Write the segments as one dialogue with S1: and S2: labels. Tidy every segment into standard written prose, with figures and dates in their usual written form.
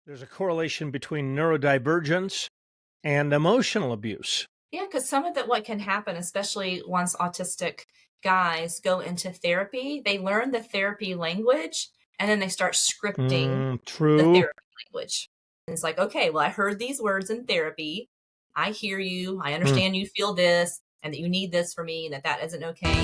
S1: There's a correlation between neurodivergence and emotional abuse.
S2: Yeah, because some of what can happen, especially once autistic guys go into therapy, they learn the therapy language and then they start scripting the
S1: True.
S2: therapy language. And it's like, okay, well, I heard these words in therapy. I hear you. I
S1: Mm.
S2: understand you feel this and that you need this for me and that isn't okay.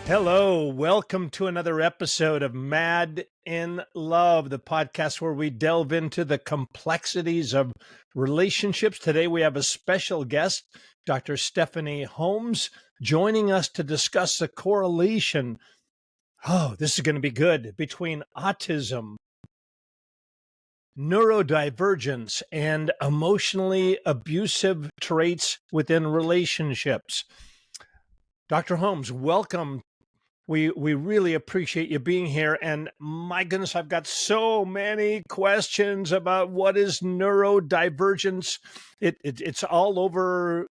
S1: Hello, welcome to another episode of Mad in Love, the podcast where we delve into the complexities of relationships. Today we have a special guest, Dr. Stephanie Holmes, joining us to discuss the correlation. Oh, this is going to be good, between autism, neurodivergence, and emotionally abusive traits within relationships. Dr. Holmes, welcome. We really appreciate you being here. And my goodness, I've got so many questions about what is neurodivergence. It's all over.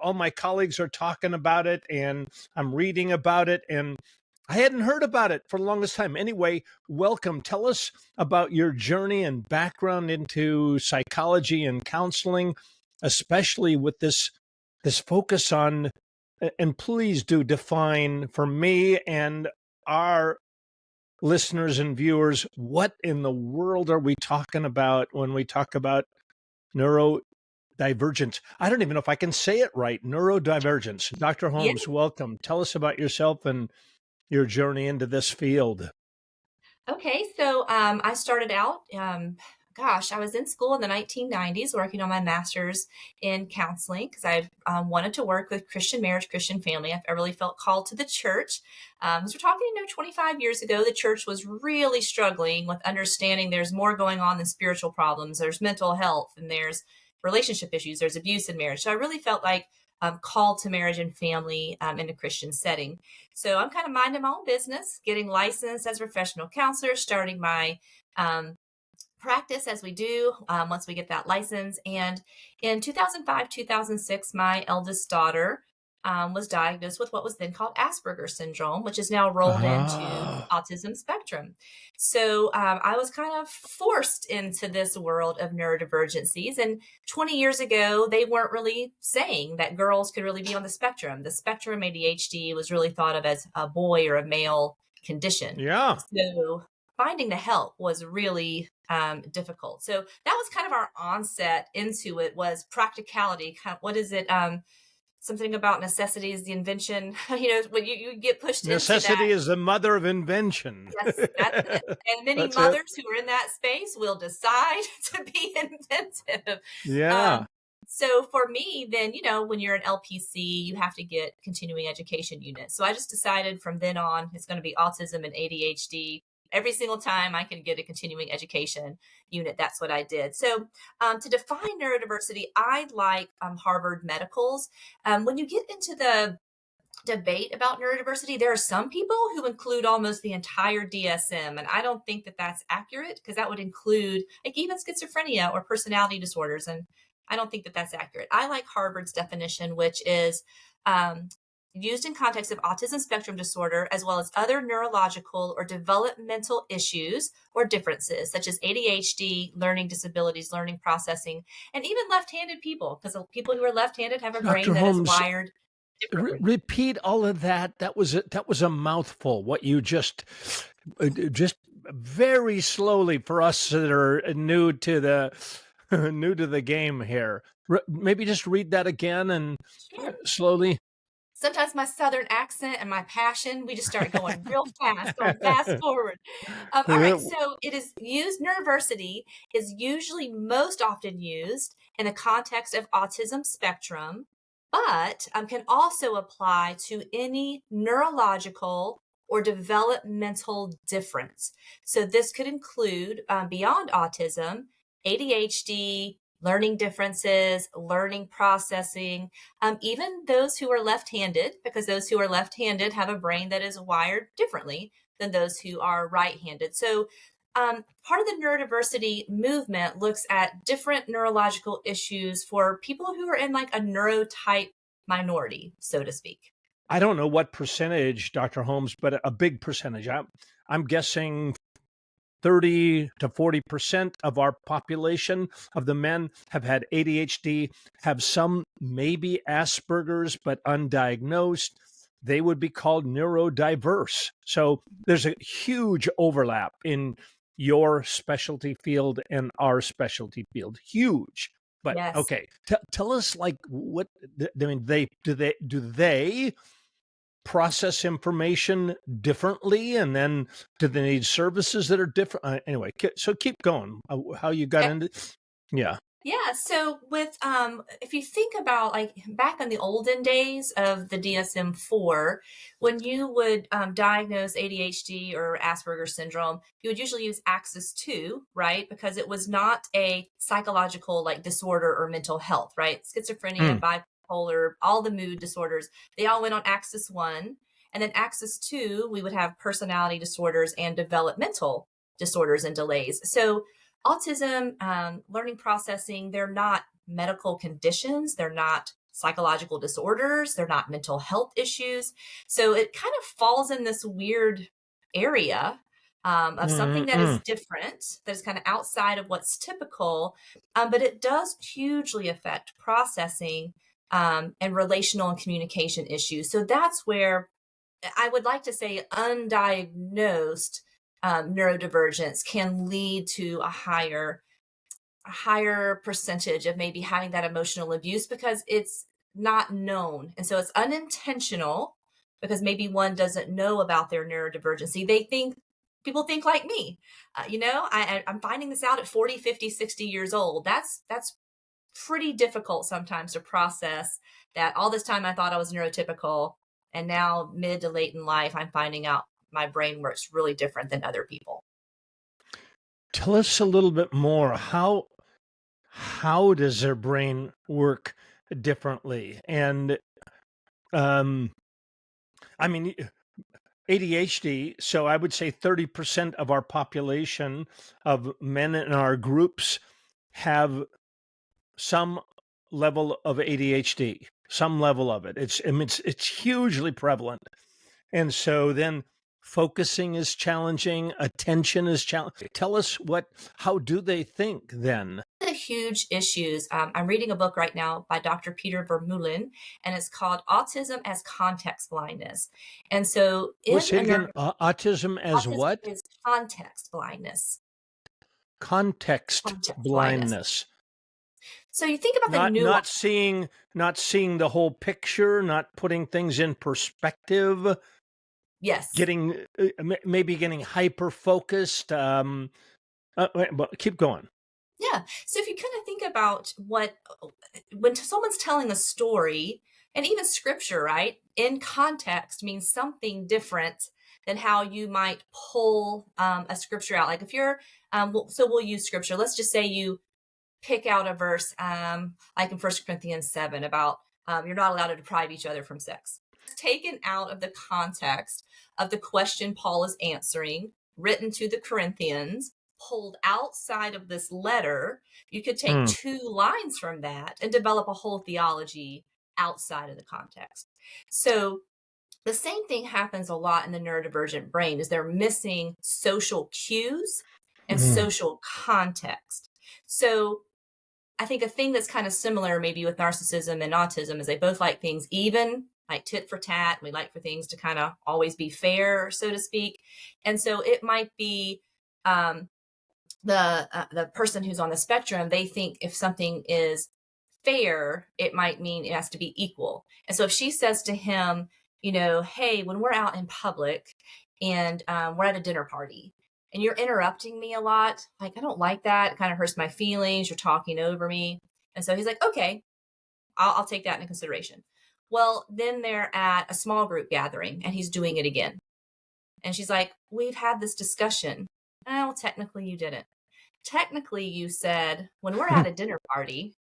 S1: All my colleagues are talking about it, and I'm reading about it, and I hadn't heard about it for the longest time. Anyway, welcome. Tell us about your journey and background into psychology and counseling, especially with this focus on. And please do define for me and our listeners and viewers, what in the world are we talking about when we talk about neurodivergence? I don't even know if I can say it right. Neurodivergence. Dr. Holmes, welcome. Tell us about yourself and your journey into this field.
S2: Okay, so I started out, I was in school in the 1990s working on my master's in counseling because I wanted to work with Christian marriage, Christian family. I really felt called to the church. So we're talking, 25 years ago, the church was really struggling with understanding there's more going on than spiritual problems. There's mental health and there's relationship issues, there's abuse in marriage. So I really felt like called to marriage and family in a Christian setting. So I'm kind of minding my own business, getting licensed as a professional counselor, starting my practice as we do once we get that license. And in 2005, 2006, my eldest daughter was diagnosed with what was then called Aspergers syndrome, which is now rolled into autism spectrum. So I was kind of forced into this world of neurodivergencies. And 20 years ago, they weren't really saying that girls could really be on the spectrum. The spectrum ADHD was really thought of as a boy or a male condition.
S1: Yeah.
S2: So finding the help was really difficult. So that was kind of our onset into it, was practicality. What is it? Something about necessity is the invention. When you get pushed
S1: Necessity
S2: into that.
S1: is the mother of invention.
S2: Yes, that's it. And many
S1: That's
S2: mothers who are in that space will decide to be inventive.
S1: Yeah.
S2: So for me, then, when you're an LPC, you have to get continuing education unit. So I just decided from then on, it's going to be autism and ADHD. Every single time I can get a continuing education unit, that's what I did. So to define neurodiversity, I like Harvard Medical's. When you get into the debate about neurodiversity, there are some people who include almost the entire DSM. And I don't think that that's accurate, because that would include like even schizophrenia or personality disorders. And I don't think that that's accurate. I like Harvard's definition, which is used in context of autism spectrum disorder, as well as other neurological or developmental issues or differences, such as ADHD, learning disabilities, learning processing, and even left-handed people, because people who are left-handed have a brain that is wired differently.
S1: Repeat all of that. That was a mouthful. What you just very slowly for us that are new to the game here. Maybe just read that again and slowly.
S2: Sometimes my Southern accent and my passion, we just start going real fast, going fast forward. All right, so it is used, neurodiversity is usually most often used in the context of autism spectrum, but can also apply to any neurological or developmental difference. So this could include, beyond autism, ADHD, learning differences, learning processing, even those who are left-handed, because those who are left-handed have a brain that is wired differently than those who are right-handed. So part of the neurodiversity movement looks at different neurological issues for people who are in like a neurotype minority, so to speak.
S1: I don't know what percentage, Dr. Holmes, but a big percentage. I'm guessing 30 to 40% of our population of the men have had ADHD, have some maybe Aspergers, but undiagnosed. They would be called neurodiverse. So there's a huge overlap in your specialty field and our specialty field. Huge. But
S2: Yes.
S1: okay, tell us, like, what I mean. Do they process information differently, and then do they need services that are different? Anyway, so keep going. How you got into? Yeah.
S2: Yeah, so with if you think about like back in the olden days of the DSM-4, when you would diagnose ADHD or Asperger's syndrome, you would usually use Axis 2, right? Because it was not a psychological like disorder or mental health, right? Schizophrenia,
S1: Mm.
S2: bipolar, all the mood disorders, they all went on Axis 1. And then Axis 2, we would have personality disorders and developmental disorders and delays. So autism, learning processing, they're not medical conditions. They're not psychological disorders. They're not mental health issues. So it kind of falls in this weird area of something that is
S1: Mm-mm.
S2: different, that is kind of outside of what's typical, but it does hugely affect processing and relational and communication issues. So that's where I would like to say undiagnosed neurodivergence can lead to a higher percentage of maybe having that emotional abuse because it's not known. And so it's unintentional because maybe one doesn't know about their neurodivergency. People think like me. I'm finding this out at 40, 50, 60 years old. That's pretty difficult sometimes to process that all this time I thought I was neurotypical. And now mid to late in life, I'm finding out my brain works really different than other people.
S1: Tell us a little bit more. How does their brain work differently? And um, I mean, ADHD. So I would say 30% of our population of men in our groups have some level of ADHD, some level of it. It's hugely prevalent. And so then focusing is challenging, attention is challenging. Tell us how do they think then?
S2: The huge issues. I'm reading a book right now by Dr. Peter Vermeulen, and it's called Autism as Context Blindness. And so
S1: What's
S2: in
S1: it again? Autism as
S2: autism
S1: what?
S2: is context blindness.
S1: Context
S2: Context blindness.
S1: blindness.
S2: So you think about the
S1: Not
S2: nuance.
S1: not seeing the whole picture, not putting things in perspective,
S2: Yes.
S1: getting maybe getting hyper focused. But keep going.
S2: Yeah. So if you kind of think about when someone's telling a story, and even scripture, right, in context means something different than how you might pull a scripture out. Like if you're, so we'll use scripture. Let's just say you pick out a verse like in 1 Corinthians 7 about you're not allowed to deprive each other from sex. It's taken out of the context of the question Paul is answering, written to the Corinthians, pulled outside of this letter. You could take 2 lines from that and develop a whole theology outside of the context. So the same thing happens a lot in the neurodivergent brain is they're missing social cues and social context. So I think a thing that's kind of similar maybe with narcissism and autism is they both like things even, like tit for tat. We like for things to kind of always be fair, so to speak. And so it might be the person who's on the spectrum, they think if something is fair, it might mean it has to be equal. And so if she says to him, hey, when we're out in public and we're at a dinner party and you're interrupting me a lot, like, I don't like that. It kind of hurts my feelings. You're talking over me. And so he's like, okay, I'll take that into consideration. Well, then they're at a small group gathering and he's doing it again. And she's like, we've had this discussion. Oh, well, technically you didn't. Technically you said, when we're at a dinner party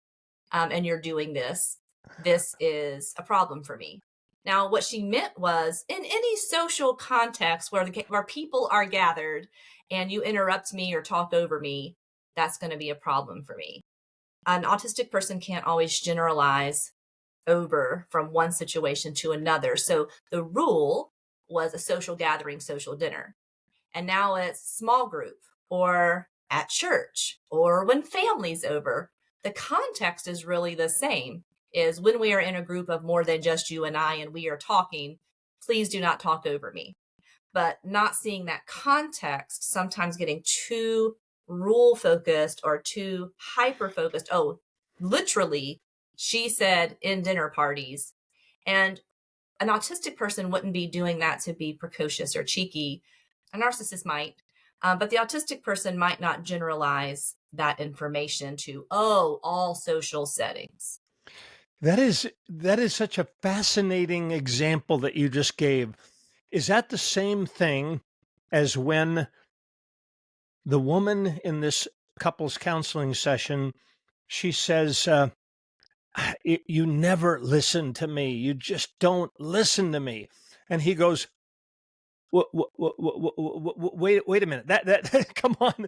S2: and you're doing this, this is a problem for me. Now, what she meant was in any social context where people are gathered and you interrupt me or talk over me, that's going to be a problem for me. An autistic person can't always generalize over from one situation to another. So the rule was a social gathering, social dinner. And now it's small group or at church or when family's over. The context is really the same, is when we are in a group of more than just you and I and we are talking, please do not talk over me. But not seeing that context, sometimes getting too rule focused or too hyper focused. Oh, literally, she said in dinner parties. And an autistic person wouldn't be doing that to be precocious or cheeky. A narcissist might, but the autistic person might not generalize that information to, oh, all social settings.
S1: That is such a fascinating example that you just gave. Is that the same thing as when the woman in this couples counseling session, she says, you never listen to me. You just don't listen to me. And he goes, wait a minute. That come on.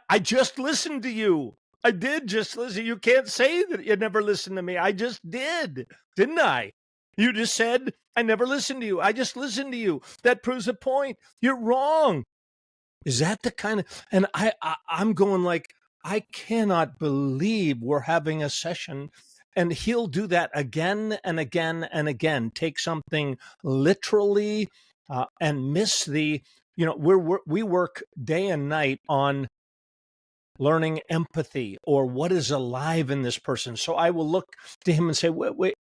S1: I just listened to you. I did just listen. You can't say that you never listened to me. I just did, didn't I? You just said, I never listened to you. I just listened to you. That proves a point. You're wrong. Is that the kind of, and I'm going like, I cannot believe we're having a session and he'll do that again and again and again, take something literally and miss the, we work day and night on learning empathy or what is alive in this person. So I will look to him and say, wait,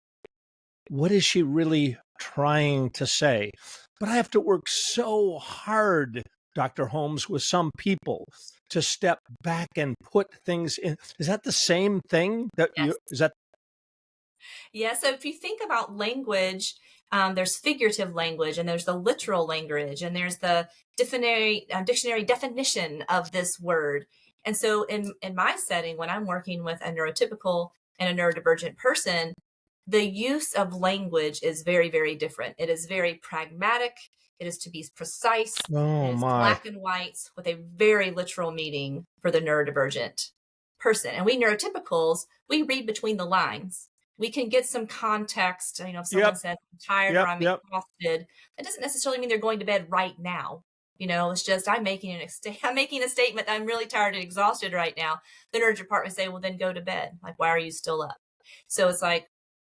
S1: what is she really trying to say? But I have to work so hard, Dr. Holmes, with some people to step back and put things in. Is that the same thing
S2: Yes.
S1: is that?
S2: Yeah. So if you think about language, there's figurative language and there's the literal language and there's the dictionary definition of this word. And so in my setting, when I'm working with a neurotypical and a neurodivergent person, the use of language is very, very different. It is very pragmatic. It is to be precise. It
S1: Oh
S2: is
S1: my.
S2: black and white with a very literal meaning for the neurodivergent person. And we neurotypicals, we read between the lines. We can get some context. If someone
S1: Yep.
S2: says, I'm tired or I'm exhausted, that doesn't necessarily mean they're going to bed right now. It's just I'm making a statement that I'm really tired and exhausted right now. The nurse department say, well, then go to bed. Like, why are you still up? So it's like,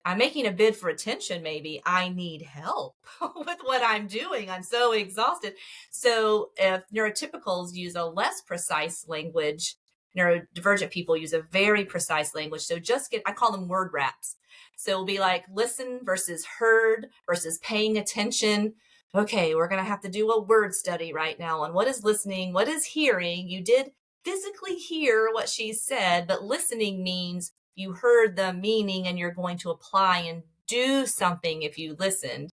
S2: I'm making a bid for attention. Maybe I need help with what I'm doing. I'm so exhausted. So if neurotypicals use a less precise language, neurodivergent people use a very precise language. So I call them word wraps. So it'll be like listen versus heard versus paying attention. Okay, we're going to have to do a word study right now on what is listening, what is hearing. You did physically hear what she said, but listening means you heard the meaning and you're going to apply and do something if you listened.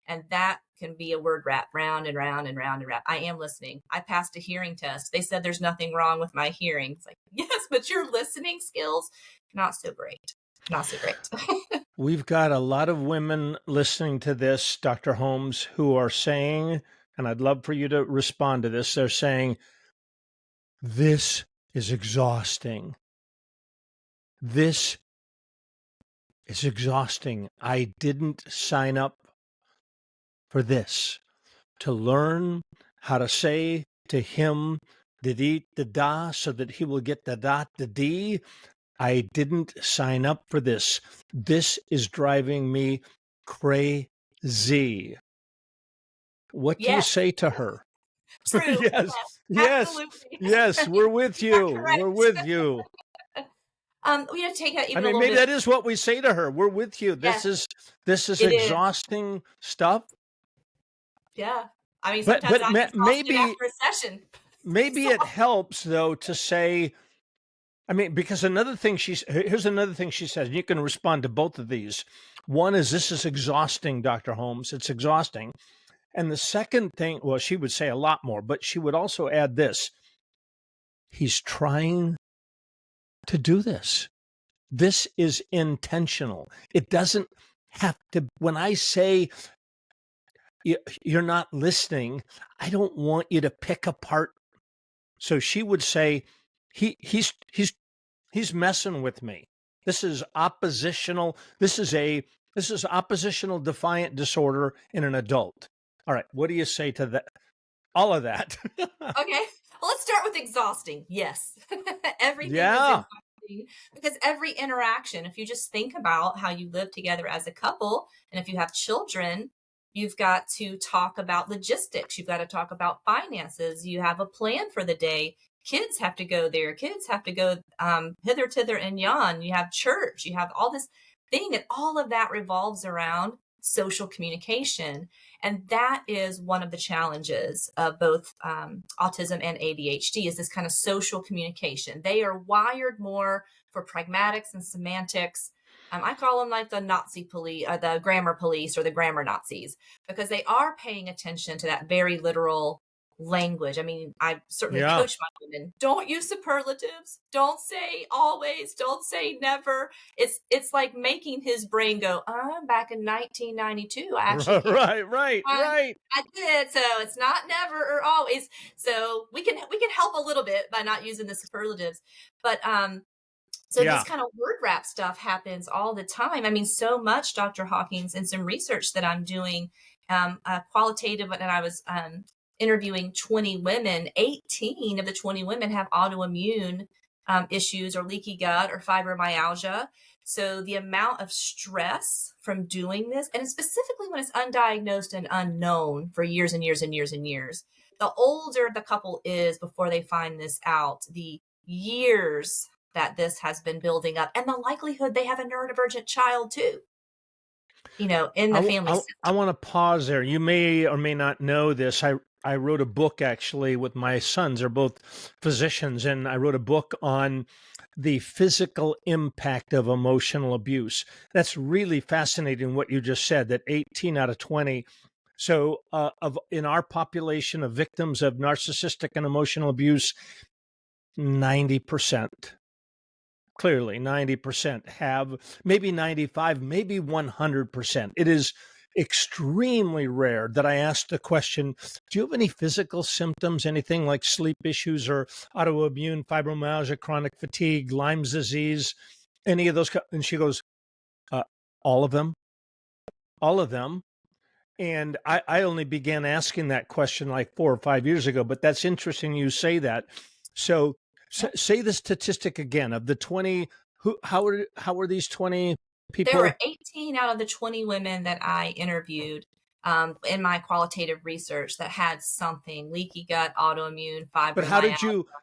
S2: And that can be a word wrap round and round and round and round. I am listening. I passed a hearing test. They said there's nothing wrong with my hearing. It's like, yes, but your listening skills, not so great. Not so great.
S1: We've got a lot of women listening to this, Dr. Holmes, who are saying, and I'd love for you to respond to this, they're saying, this is exhausting. This is exhausting. I didn't sign up for this. To learn how to say to him, the dee, the da, so that he will get the dot, the d. I didn't sign up for this. This is driving me crazy. What do you
S2: Yes.
S1: say to her?
S2: True.
S1: Yes, yes,
S2: Absolutely.
S1: yes, we're with you.
S2: correct.
S1: We're with you.
S2: We have to take that even
S1: I
S2: a
S1: mean,
S2: little
S1: maybe
S2: bit.
S1: that is what we say to her. We're with you.
S2: Yes,
S1: This is
S2: it is.
S1: exhausting stuff.
S2: Yeah. I mean,
S1: But
S2: sometimes I'm exhausted
S1: maybe
S2: after a session.
S1: maybe
S2: So,
S1: it helps though to say, I mean, because here's another thing she says, and you can respond to both of these. One is, this is exhausting, Dr. Holmes. It's exhausting. And the second thing, well, she would say a lot more, but she would also add this. He's trying to do this. This is intentional. It doesn't have to, when I say you're not listening, I don't want you to pick apart. So she would say, he's messing with me. This is oppositional. This is a This is oppositional defiant disorder in an adult. All right. What do you say to that? All of that.
S2: Okay. Well, let's start with exhausting. Yes. Everything is
S1: Yeah.
S2: exhausting because every interaction, if you just think about how you live together as a couple, and if you have children, you've got to talk about logistics. You've got to talk about finances. You have a plan for the day. Kids have to go there. Kids have to go hither, thither, and yon. You have church. You have all this thing, and all of that revolves around social communication. And that is one of the challenges of both autism and ADHD is this kind of social communication. They are wired more for pragmatics and semantics. I call them like the Nazi police, or the grammar police, or the grammar Nazis, because they are paying attention to that very literal language. I mean, I certainly
S1: Yeah.
S2: coach my women. Don't use superlatives. Don't say always. Don't say never. It's like making his brain go, back in 1992, I actually
S1: Right.
S2: I did. So it's not never or always. So we can help a little bit by not using the superlatives. But so
S1: Yeah.
S2: this kind of word wrap stuff happens all the time. I mean, so much, Dr. Hawkins, and some research that I'm doing, qualitative, and I was interviewing 20 women. 18 of the 20 women have autoimmune issues or leaky gut or fibromyalgia. So the amount of stress from doing this, and specifically when it's undiagnosed and unknown for years and years and years and years, the older the couple is before they find this out, the years that this has been building up, and the likelihood they have a neurodivergent child too, in the family system.
S1: I want to pause there. You may or may not know this. I wrote a book actually with my sons. They're both physicians, and I wrote a book on the physical impact of emotional abuse. That's really fascinating what you just said, that 18 out of 20. So in our population of victims of narcissistic and emotional abuse, 90%. Clearly 90% have, maybe 95, maybe 100%. It is extremely rare that I ask the question, do you have any physical symptoms, anything like sleep issues or autoimmune fibromyalgia, chronic fatigue, Lyme's disease, any of those? And she goes, all of them, all of them. And I only began asking that question like 4 or 5 years ago, but that's interesting you say that. So say the statistic again of the 20. How are these 20 people?
S2: There were 18 out of the 20 women that I interviewed in my qualitative research that had something: leaky gut, autoimmune, fibromyalgia.
S1: But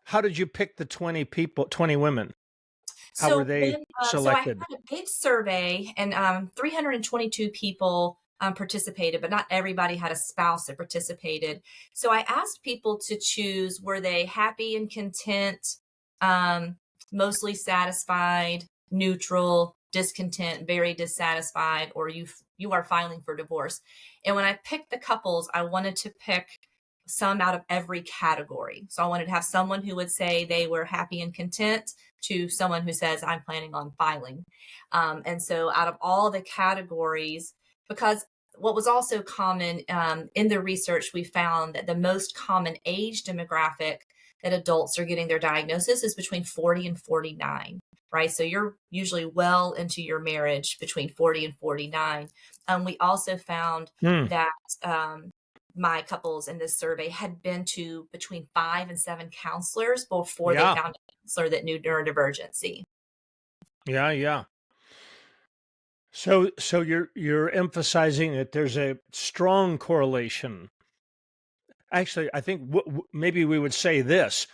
S1: how did you pick the 20 people, 20 women? How were they
S2: So I had
S1: selected?
S2: a big survey, and 322 people participated, but not everybody had a spouse that participated. So I asked people to choose, were they happy and content, mostly satisfied, neutral, discontent, very dissatisfied, or you are filing for divorce. And when I picked the couples, I wanted to pick some out of every category. So I wanted to have someone who would say they were happy and content to someone who says, I'm planning on filing. And so out of all the categories, because what was also common in the research, we found that the most common age demographic that adults are getting their diagnosis is between 40 and 49, right? So you're usually well into your marriage between 40 and 49. We also found that my couples in this survey had been to between 5 and 7 counselors before they found a counselor that knew neurodivergency.
S1: Yeah. So you're emphasizing that there's a strong correlation. Actually, I think maybe we would say this: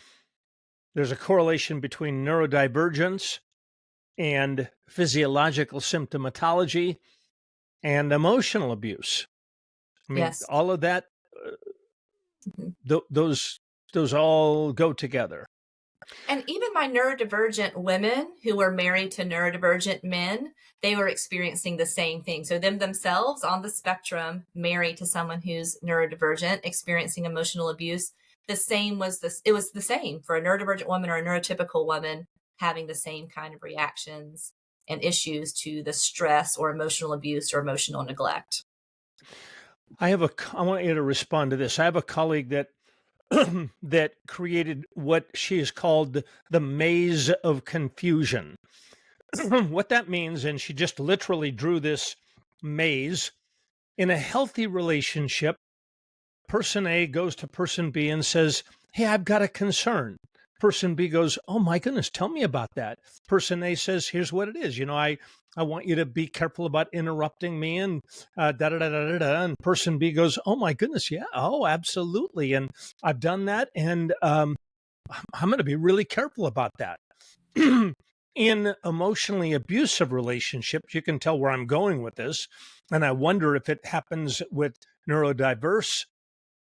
S1: there's a correlation between neurodivergence and physiological symptomatology and emotional abuse. I mean,
S2: Yes.
S1: all of that, those all go together.
S2: And even my neurodivergent women who were married to neurodivergent men, they were experiencing the same thing. So them themselves on the spectrum, married to someone who's neurodivergent, experiencing emotional abuse, it was the same for a neurodivergent woman or a neurotypical woman, having the same kind of reactions and issues to the stress or emotional abuse or emotional neglect.
S1: I want you to respond to this. I have a colleague that that created what she has called the maze of confusion. What that means, and she just literally drew this maze. In a healthy relationship, person A goes to person B and says, "Hey, I've got a concern." Person B goes, "Oh my goodness, tell me about that." Person A says, "Here's what it is. I want you to be careful about interrupting me," and da da da da da da. And person B goes, "Oh my goodness, yeah, oh absolutely." And I've done that, and I'm going to be really careful about that. In emotionally abusive relationships, you can tell where I'm going with this, and I wonder if it happens with neurodiverse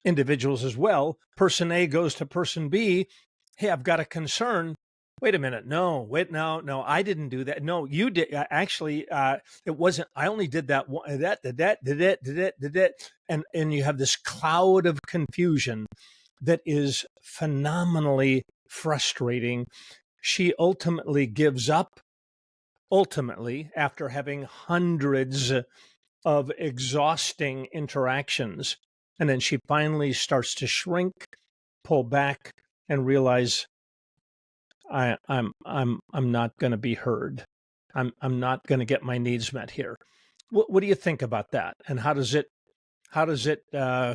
S1: individuals as well. Person A goes to person B, "Hey, I've got a concern." Wait a minute. No, wait, no, I didn't do that. No, you did. Actually, it wasn't. I only did that one, that, did that, did it, did it, did it. And you have this cloud of confusion that is phenomenally frustrating. She ultimately gives up, ultimately, after having hundreds of exhausting interactions. And then she finally starts to shrink, pull back, and realize I'm not going to be heard. I'm not going to get my needs met here. What do you think about that? And how does it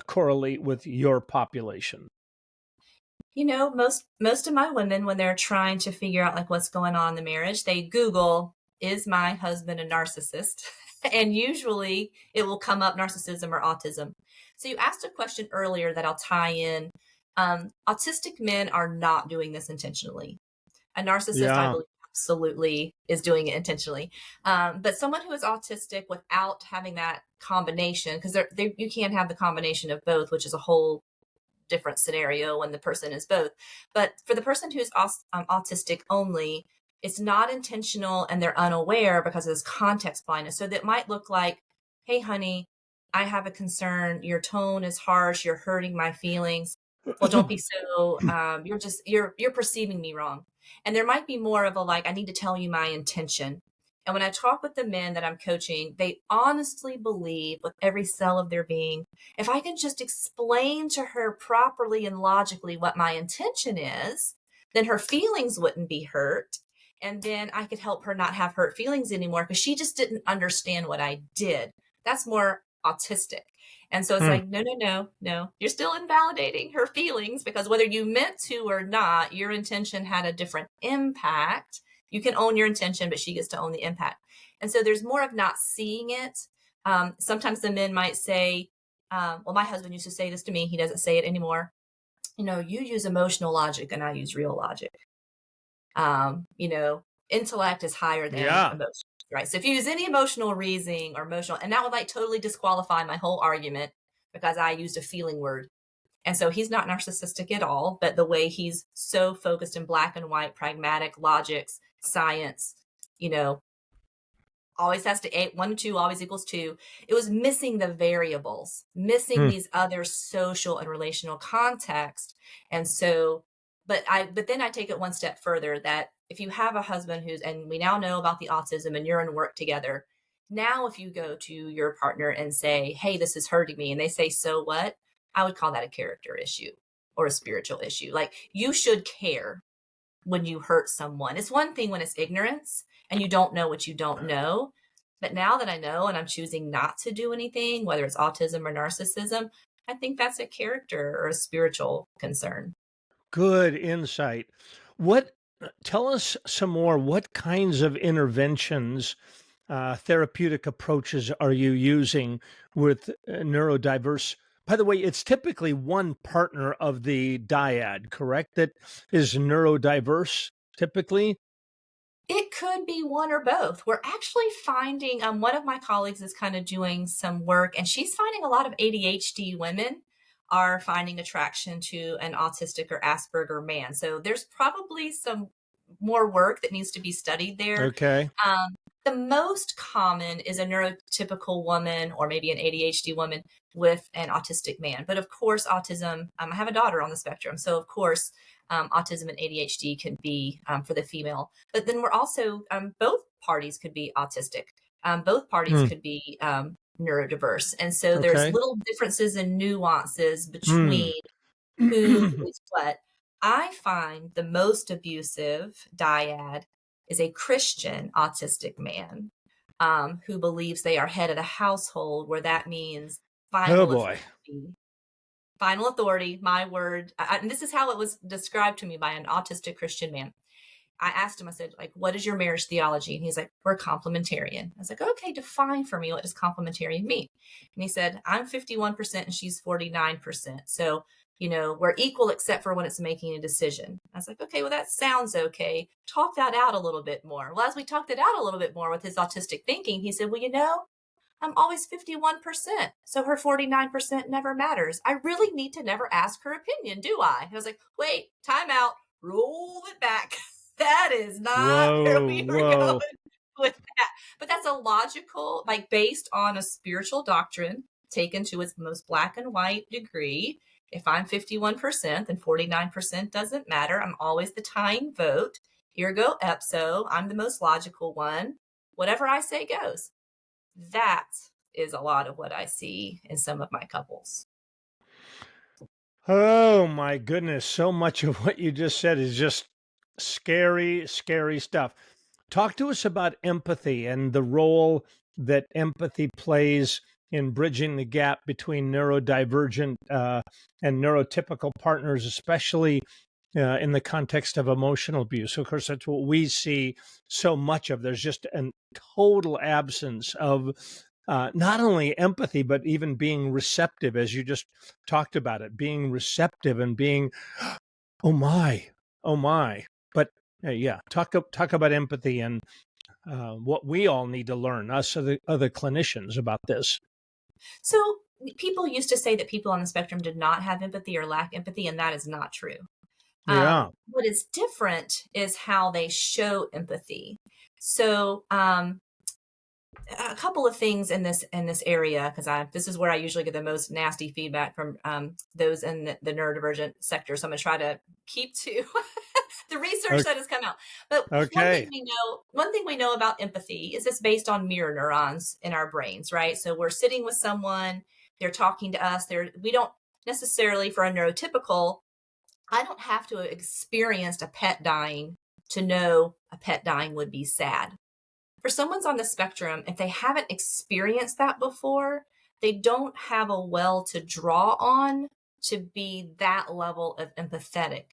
S1: correlate with your population?
S2: You know, most of my women, when they're trying to figure out like what's going on in the marriage, they Google, "Is my husband a narcissist?" And usually it will come up narcissism or autism. So you asked a question earlier that I'll tie in. Autistic men are not doing this intentionally. A narcissist, I
S1: Yeah.
S2: believe, absolutely is doing it intentionally. But someone who is autistic without having that combination, because you can't have the combination of both, which is a whole different scenario when the person is both. But for the person who's autistic only, it's not intentional and they're unaware because of this context blindness. So that might look like, "Hey, honey, I have a concern. Your tone is harsh. You're hurting my feelings. Well, don't be so. You're perceiving me wrong." And there might be more of a like, "I need to tell you my intention." And when I talk with the men that I'm coaching, they honestly believe with every cell of their being, if I can just explain to her properly and logically what my intention is, then her feelings wouldn't be hurt. And then I could help her not have hurt feelings anymore because she just didn't understand what I did. That's more autistic. And so it's
S1: Hmm.
S2: like, no, no, no, no. You're still invalidating her feelings because whether you meant to or not, your intention had a different impact. You can own your intention, but she gets to own the impact. And so there's more of not seeing it. Sometimes the men might say, well, my husband used to say this to me. He doesn't say it anymore. You use emotional logic and I use real logic. Intellect is higher than
S1: Yeah.
S2: emotion, right? So if you use any emotional reasoning or emotional, and that would like totally disqualify my whole argument because I used a feeling word. And so he's not narcissistic at all, but the way he's so focused in black and white, pragmatic logics, science, you know, always has to eight, 1 and 2 always equals 2. It was missing the variables, missing
S1: Hmm.
S2: these other social and relational context. And so, but then I take it one step further that if you have a husband and we now know about the autism and you're in work together, now if you go to your partner and say, "Hey, this is hurting me," and they say, "So what?" I would call that a character issue or a spiritual issue. Like you should care when you hurt someone. It's one thing when it's ignorance and you don't know what you don't know. But now that I know and I'm choosing not to do anything, whether it's autism or narcissism, I think that's a character or a spiritual concern.
S1: Good insight. What Tell us some more. What kinds of interventions, therapeutic approaches are you using with neurodiverse? By the way, it's typically one partner of the dyad, correct? That is neurodiverse typically.
S2: It could be one or both. We're actually finding, one of my colleagues is kind of doing some work, and she's finding a lot of ADHD women are finding attraction to an autistic or Asperger man. So there's probably some more work that needs to be studied there.
S1: Okay.
S2: Um, the most common is a neurotypical woman or maybe an ADHD woman with an autistic man. But of course, autism, I have a daughter on the spectrum. So, of course, autism and ADHD can be for the female. But then we're also, both parties could be autistic, both parties
S1: Hmm.
S2: could be neurodiverse. And so there's
S1: Okay.
S2: little differences and nuances
S1: Hmm.
S2: between who is what. I find the most abusive dyad is a Christian autistic man. who believes they are head of the household, where that means
S1: Oh
S2: final
S1: boy.
S2: authority. Final authority, my word. And this is how it was described to me by an autistic Christian man. I asked him, I said, like, what is your marriage theology? And he's like, we're complementarian. I was like, okay, define for me, what does complementarian mean? And he said, I'm 51% and she's 49%. So, we're equal except for when it's making a decision. I was like, okay, well, that sounds okay. Talk that out a little bit more. Well, as we talked it out a little bit more with his autistic thinking, he said, well, I'm always 51%. So her 49% never matters. I really need to never ask her opinion, do I? And I was like, wait, time out, roll it back. That is not where we were going with that. But that's a logical, like based on a spiritual doctrine taken to its most black and white degree. If I'm 51%, then 49% doesn't matter. I'm always the tying vote. Ergo ipso, I'm the most logical one. Whatever I say goes. That is a lot of what I see in some of my couples.
S1: Oh my goodness. So much of what you just said is just scary, scary stuff. Talk to us about empathy and the role that empathy plays in bridging the gap between neurodivergent and neurotypical partners, especially in the context of emotional abuse. Of course, that's what we see so much of. There's just a total absence of not only empathy, but even being receptive, as you just talked about it, being receptive and being, oh my, oh my. But yeah, talk about empathy and what we all need to learn, us other clinicians, about this.
S2: So people used to say that people on the spectrum did not have empathy or lack empathy, and that is not true.
S1: Yeah.
S2: What is different is how they show empathy. So a couple of things in this area, because this is where I usually get the most nasty feedback from those in the neurodivergent sector. So I'm going to try to keep to the research that has come out. But
S1: Okay.
S2: one thing we know about empathy is it's based on mirror neurons in our brains, right? So we're sitting with someone, they're talking to us. We don't necessarily, for a neurotypical, I don't have to have experienced a pet dying to know a pet dying would be sad. For someone's on the spectrum, if they haven't experienced that before, they don't have a well to draw on to be that level of empathetic.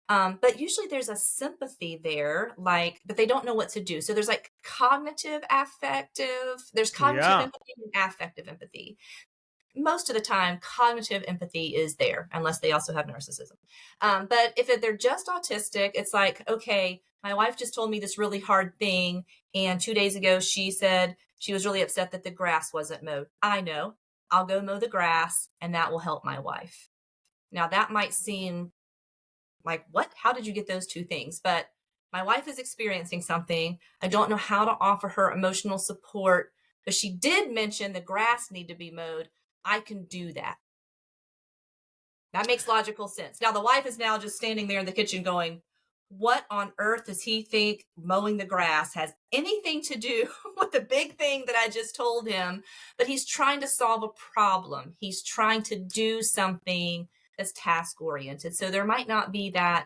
S2: But usually there's a sympathy there, but they don't know what to do. So there's like cognitive affective, there's cognitive empathy and affective empathy. Most of the time, cognitive empathy is there, unless they also have narcissism. But if they're just autistic, it's like, okay, my wife just told me this really hard thing. And 2 days ago, she said she was really upset that the grass wasn't mowed. I know. I'll go mow the grass, and that will help my wife. Now, that might seem like, what? How did you get those two things? But my wife is experiencing something. I don't know how to offer her emotional support, but she did mention the grass need to be mowed. I can do that. That makes logical sense. Now, the wife is now just standing there in the kitchen going, what on earth does he think mowing the grass has anything to do with the big thing that I just told him? But he's trying to solve a problem. He's trying to do something that's task oriented. So there might not be that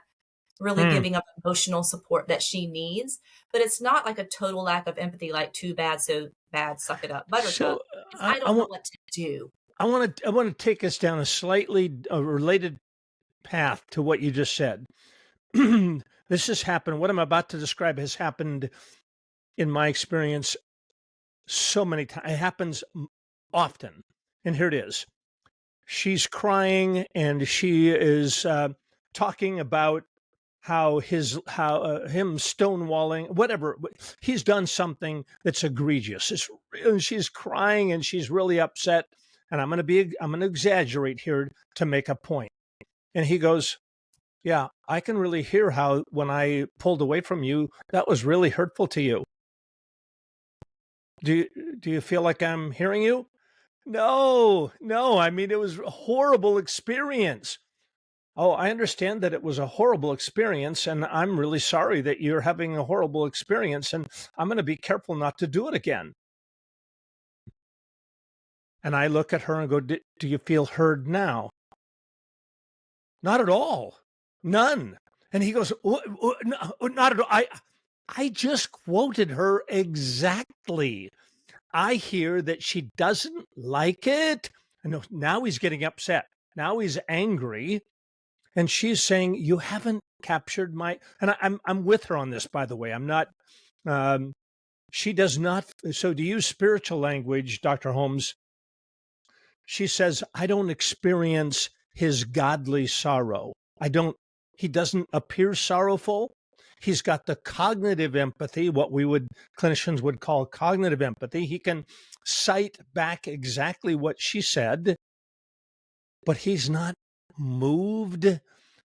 S2: really giving up emotional support that she needs, but it's not like a total lack of empathy, like too bad, so bad, suck it up, buttercup.
S1: So
S2: I don't know what to do.
S1: I want to take us down a slightly related path to what you just said. This has happened. What I'm about to describe has happened in my experience so many times. It happens often. And here it is. She's crying and she is talking about how him stonewalling, whatever. He's done something that's egregious. And she's crying and she's really upset. And I'm going to exaggerate here to make a point. And he goes, yeah, I can really hear how when I pulled away from you, that was really hurtful to you. Do you feel like I'm hearing you? No. I mean, it was a horrible experience. Oh, I understand that it was a horrible experience, and I'm really sorry that you're having a horrible experience, and I'm going to be careful not to do it again. And I look at her and go, do you feel heard now? Not at all. None. And he goes, not at all. I just quoted her exactly. I hear that she doesn't like it. I know now he's getting upset. Now he's angry. And she's saying, you haven't captured my, and I'm with her on this, by the way. I'm not, um, she does not. So to use spiritual language, Dr. Holmes, she says, I don't experience his godly sorrow. He doesn't appear sorrowful. He's got the cognitive empathy, what clinicians would call cognitive empathy. He can cite back exactly what she said, but he's not moved.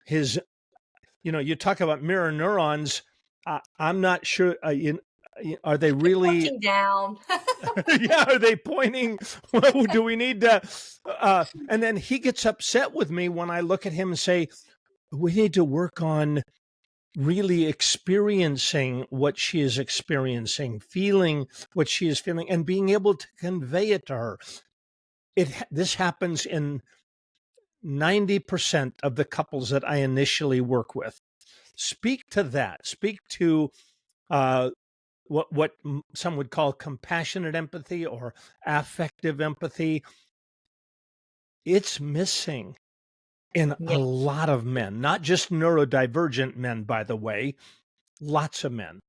S1: You talk about mirror neurons. I'm not sure. Are they really
S2: pointing down?
S1: yeah, are they pointing? Do we need to? And then he gets upset with me when I look at him and say, we need to work on really experiencing what she is experiencing, feeling what she is feeling, and being able to convey it to her. This happens in 90% of the couples that I initially work with. Speak to that. Speak to what some would call compassionate empathy or affective empathy. It's missing in
S2: Yeah.
S1: a lot of men, not just neurodivergent men, by the way, lots of men.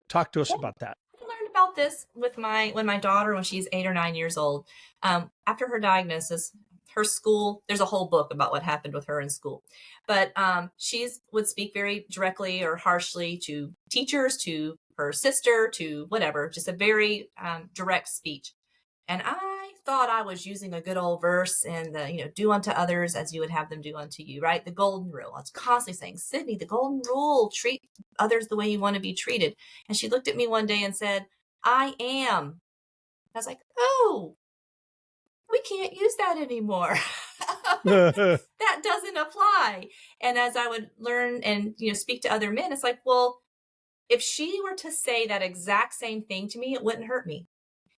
S1: Talk to us about that.
S2: I learned about this with my daughter when she's 8 or 9 years old. After her diagnosis, her school, there's a whole book about what happened with her in school, but she's would speak very directly or harshly to teachers, to her sister, to whatever, just a very direct speech. And I thought I was using a good old verse in the, do unto others as you would have them do unto you, right? The golden rule. I was constantly saying, Sydney, the golden rule, treat others the way you want to be treated. And she looked at me one day and said, I am. I was like, oh, we can't use that anymore. That doesn't apply. And as I would learn and, speak to other men, it's like, well, if she were to say that exact same thing to me, it wouldn't hurt me.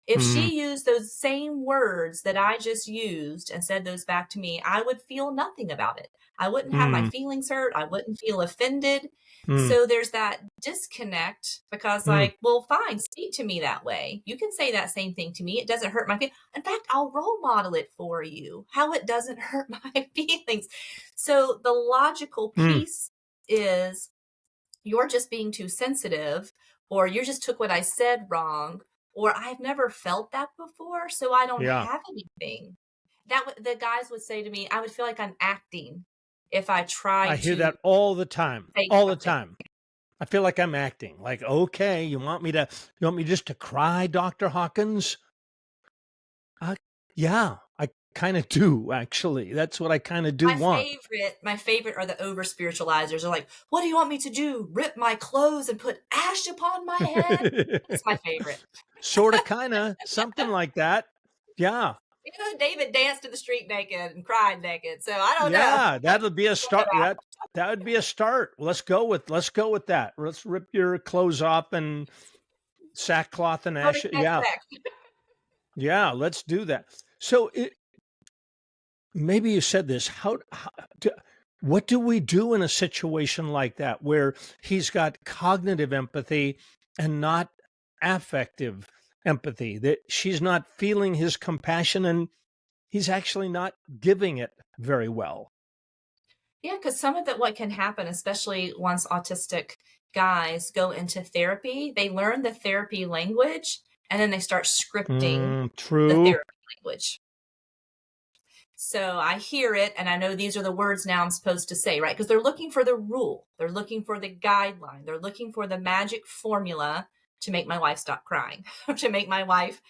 S2: If she used those same words that I just used and said those back to me, I would feel nothing about it. I wouldn't have my feelings hurt. I wouldn't feel offended. So there's that disconnect because well, fine, speak to me that way. You can say that same thing to me. It doesn't hurt my feelings. In fact, I'll role model it for you, how it doesn't hurt my feelings. So the logical piece is you're just being too sensitive, or you just took what I said wrong, or I've never felt that before, so I don't
S1: Yeah.
S2: have anything. The guys would say to me, I would feel like I'm acting if I tried
S1: I hear
S2: to
S1: that all the time.
S2: say
S1: All the
S2: something.
S1: time. I feel like I'm acting. Like, okay, you want me just to cry, Dr. Hawkins? Yeah, I kind of do, actually. That's what I kind of do want.
S2: My favorite are the over spiritualizers. They're like, what do you want me to do? Rip my clothes and put ash upon my head? That's my favorite.
S1: Sort of, kind of, something like that. Yeah.
S2: David danced in the street naked and cried naked. So I don't know.
S1: Yeah, that'll be a start. That would be a start. Let's go with that. Let's rip your clothes off and sackcloth and ash. Yeah. Yeah, let's do that. So maybe you said this. What do we do in a situation like that where he's got cognitive empathy and not affective empathy, that she's not feeling his compassion and he's actually not giving it very well?
S2: Yeah, because some of what can happen, especially once autistic guys go into therapy, they learn the therapy language and then they start scripting the
S1: True.
S2: therapy language. So I hear it and I know these are the words now I'm supposed to say, right? Because they're looking for the rule. They're looking for the guideline. They're looking for the magic formula to make my wife stop crying or to make my wife,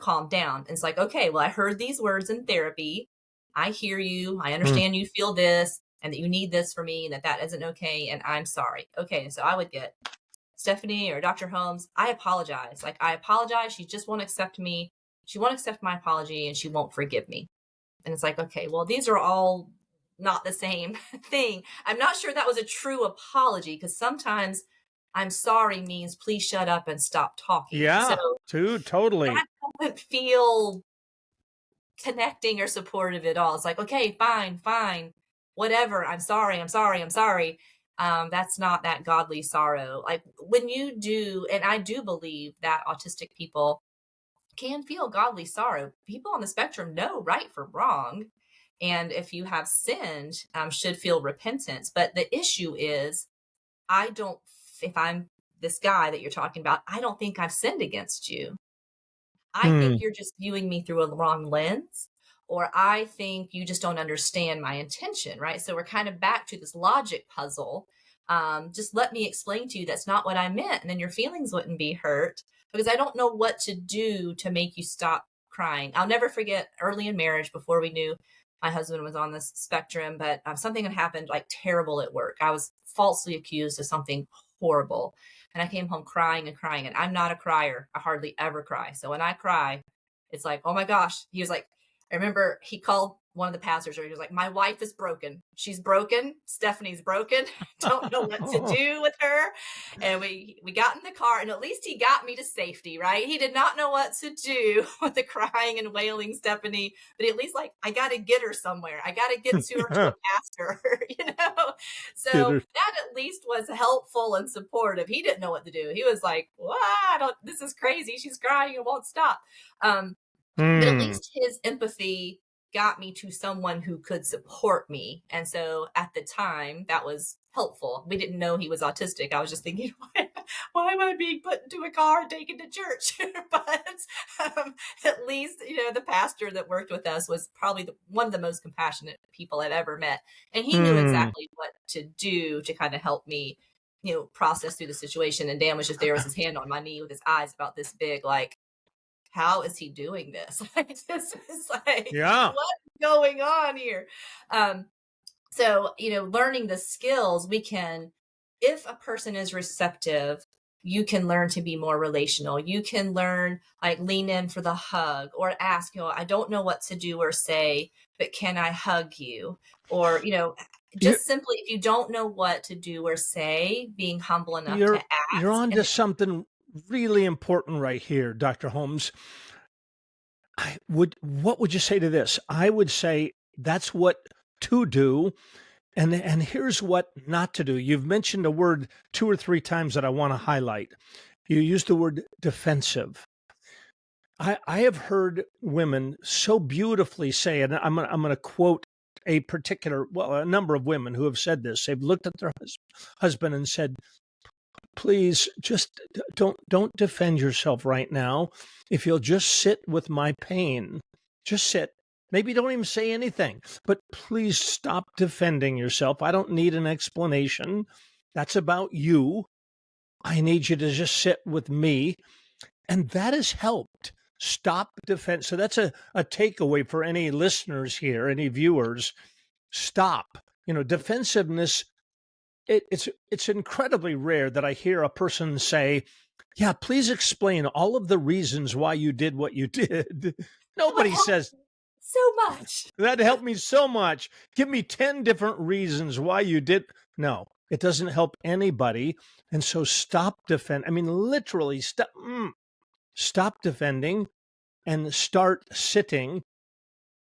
S2: calm down. And it's like, okay, well, I heard these words in therapy. I hear you. I understand you feel this and that you need this for me and that isn't okay. And I'm sorry. Okay. So I would get Stephanie or Dr. Holmes. I apologize. I apologize. She just won't accept me. She won't accept my apology and she won't forgive me. And it's like, okay, well, these are all not the same thing. I'm not sure that was a true apology because sometimes I'm sorry means please shut up and stop talking.
S1: Yeah, totally.
S2: I don't feel connecting or supportive at all. It's like, okay, fine, whatever. I'm sorry. That's not that godly sorrow. Like when you do, and I do believe that autistic people can feel godly sorrow. People on the spectrum know right from wrong. And if you have sinned, should feel repentance. But the issue is, I don't, if I'm this guy that you're talking about, I don't think I've sinned against you. I think
S1: Hmm.
S2: you're just viewing me through a wrong lens, or I think you just don't understand my intention, right? So we're kind of back to this logic puzzle. Just let me explain to you that's not what I meant, and then your feelings wouldn't be hurt because I don't know what to do to make you stop crying. I'll never forget early in marriage before we knew my husband was on this spectrum, but something had happened like terrible at work. I was falsely accused of something horrible. And I came home crying and crying. And I'm not a crier. I hardly ever cry. So when I cry, it's like, oh my gosh. He was like, I remember he called one of the pastors, or he was like, my wife is broken. She's broken. Stephanie's broken. Don't know what to do with her. And we got in the car, and at least he got me to safety, right? He did not know what to do with the crying and wailing Stephanie, but at least like I got to get her somewhere. I got to get to her to a pastor, you know?
S1: Get
S2: So
S1: her.
S2: that at least was helpful and supportive. He didn't know what to do. He was like, "What? I don't. This is crazy. She's crying and won't stop." Um, but at
S1: Hmm.
S2: least his empathy got me to someone who could support me. And so at the time, that was helpful. We didn't know he was autistic. I was just thinking, why am I being put into a car and taken to church? But at least, the pastor that worked with us was probably one of the most compassionate people I've ever met. And he knew
S1: Hmm.
S2: exactly what to do to kind of help me, process through the situation. And Dan was just there with his hand on my knee with his eyes about this big, like, how is he doing this? Like, this is like,
S1: Yeah.
S2: what's going on here? Um, so, learning the skills, if a person is receptive, you can learn to be more relational. You can learn, like, lean in for the hug or ask, I don't know what to do or say, but can I hug you? Or,
S1: You
S2: just simply, if you don't know what to do or say, being humble enough to
S1: you're
S2: ask.
S1: on
S2: And
S1: to something really important right here, Dr. Holmes. What would you say to this? I would say that's what to do, and here's what not to do. You've mentioned a word 2 or 3 times that I want to highlight. You used the word defensive. I have heard women so beautifully say, and I'm gonna quote a number of women who have said this. They've looked at their husband and said, please just don't defend yourself right now. If you'll just sit with my pain, just sit. Maybe don't even say anything, but please stop defending yourself. I don't need an explanation. That's about you. I need you to just sit with me. And that has helped stop defense. So that's a takeaway for any listeners here, any viewers. Stop. Defensiveness, it's incredibly rare that I hear a person say, "Yeah, please explain all of the reasons why you did what you did."
S2: it would
S1: Nobody
S2: help
S1: says
S2: so much.
S1: that helped me so much. Give me 10 different reasons why you did. No, it doesn't help anybody. And so stop defend. I mean, literally stop defending and start sitting.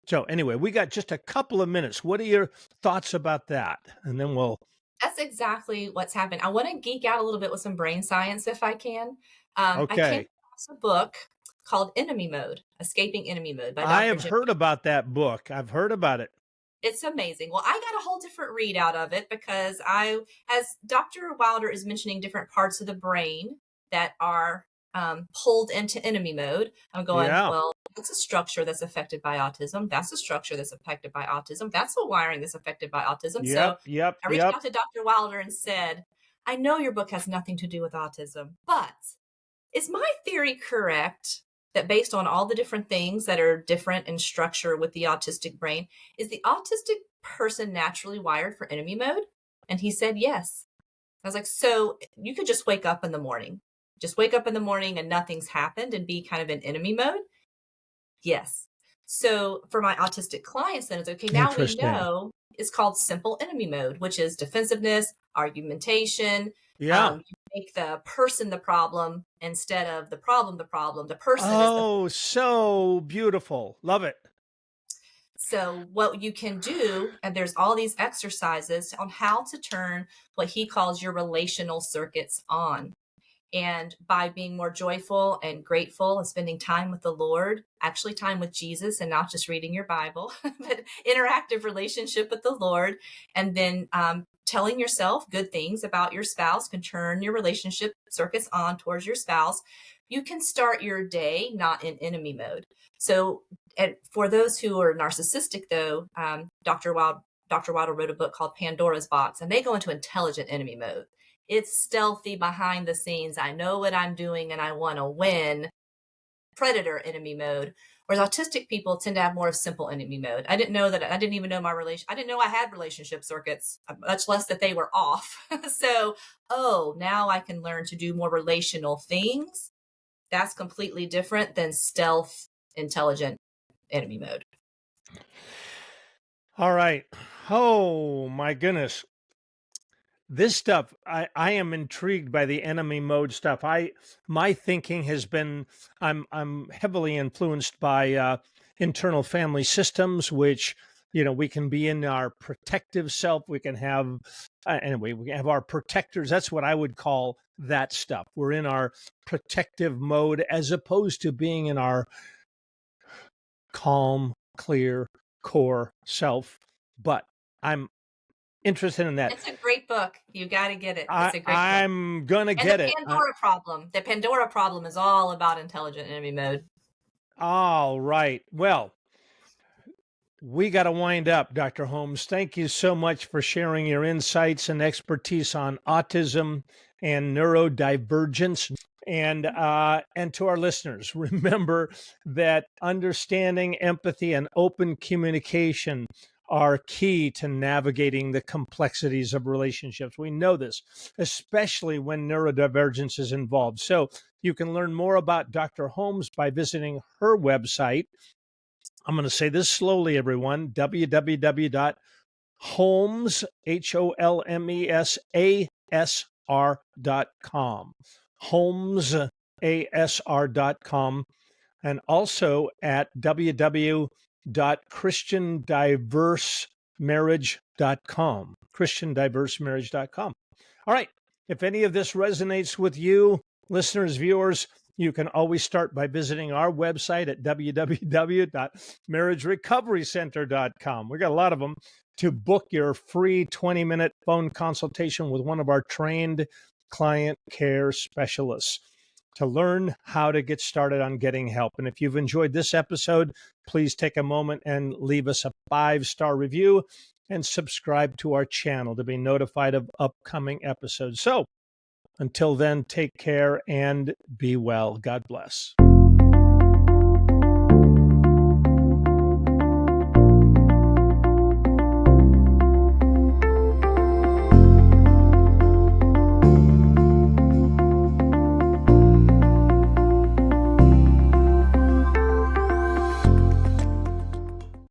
S1: So anyway, we got just a couple of minutes. What are your thoughts about that? And then we'll
S2: That's exactly what's happened. I want to geek out a little bit with some brain science if I can. I came
S1: okay.
S2: across a book called Enemy Mode, Escaping Enemy Mode by
S1: I
S2: Dr.
S1: have
S2: Jim.
S1: heard about that book. I've heard about it.
S2: It's amazing. Well, I got a whole different read out of it because as Dr. Wilder is mentioning different parts of the brain that are pulled into enemy mode, I'm going,
S1: Yeah.
S2: well, that's a structure that's affected by autism. That's a structure that's affected by autism. That's a wiring that's affected by autism. So
S1: Yep. Yep.
S2: I reached
S1: Yep.
S2: out to Dr. Wilder and said, I know your book has nothing to do with autism, but is my theory correct that based on all the different things that are different in structure with the autistic brain, is the autistic person naturally wired for enemy mode? And he said, yes. I was like, so you could just wake up in the morning, and nothing's happened and be kind of in enemy mode? Yes. So for my autistic clients, then it's okay. Now we
S1: Interesting.
S2: know it's called simple enemy mode, which is defensiveness, argumentation.
S1: Yeah.
S2: You make the person the problem instead of the problem the problem. The person is the.
S1: Oh, so beautiful. Love it.
S2: So what you can do, and there's all these exercises on how to turn what he calls your relational circuits on. And by being more joyful and grateful and spending time with the Lord, actually time with Jesus and not just reading your Bible, but interactive relationship with the Lord, and then telling yourself good things about your spouse can turn your relationship circus on towards your spouse. You can start your day not in enemy mode. So, and for those who are narcissistic, though, Dr. Wilder wrote a book called Pandora's Box, and they go into intelligent enemy mode. It's stealthy behind the scenes. I know what I'm doing and I want to win. Predator enemy mode. Whereas autistic people tend to have more of simple enemy mode. I didn't know that. I didn't even know I didn't know I had relationship circuits, much less that they were off. So, now I can learn to do more relational things. That's completely different than stealth, intelligent enemy mode.
S1: All right. Oh my goodness. This stuff, I am intrigued by the enemy mode stuff. My thinking has been, I'm heavily influenced by internal family systems, which, we can be in our protective self. We can have, anyway, we have our protectors. That's what I would call that stuff. We're in our protective mode as opposed to being in our calm, clear, core self. But I'm interested in that.
S2: It's a great book. You got to get it. It's a great book.
S1: I'm gonna get it.
S2: Pandora problem. The Pandora problem is all about intelligent enemy mode.
S1: All right. Well, we got to wind up, Dr. Holmes. Thank you so much for sharing your insights and expertise on autism and neurodivergence. And to our listeners, remember that understanding, empathy, and open communication are key to navigating the complexities of relationships. We know this, especially when neurodivergence is involved. So you can learn more about Dr. Holmes by visiting her website. I'm going to say this slowly, everyone, www.holmes, HOLMESASR.com, holmesasr.com, and also at www.christiandiversemarriage.com, christiandiversemarriage.com. All right. If any of this resonates with you, listeners, viewers, you can always start by visiting our website at www.marriagerecoverycenter.com. We got a lot of them to book your free 20-minute phone consultation with one of our trained client care specialists to learn how to get started on getting help. And if you've enjoyed this episode, please take a moment and leave us a 5-star review and subscribe to our channel to be notified of upcoming episodes. So until then, take care and be well. God bless.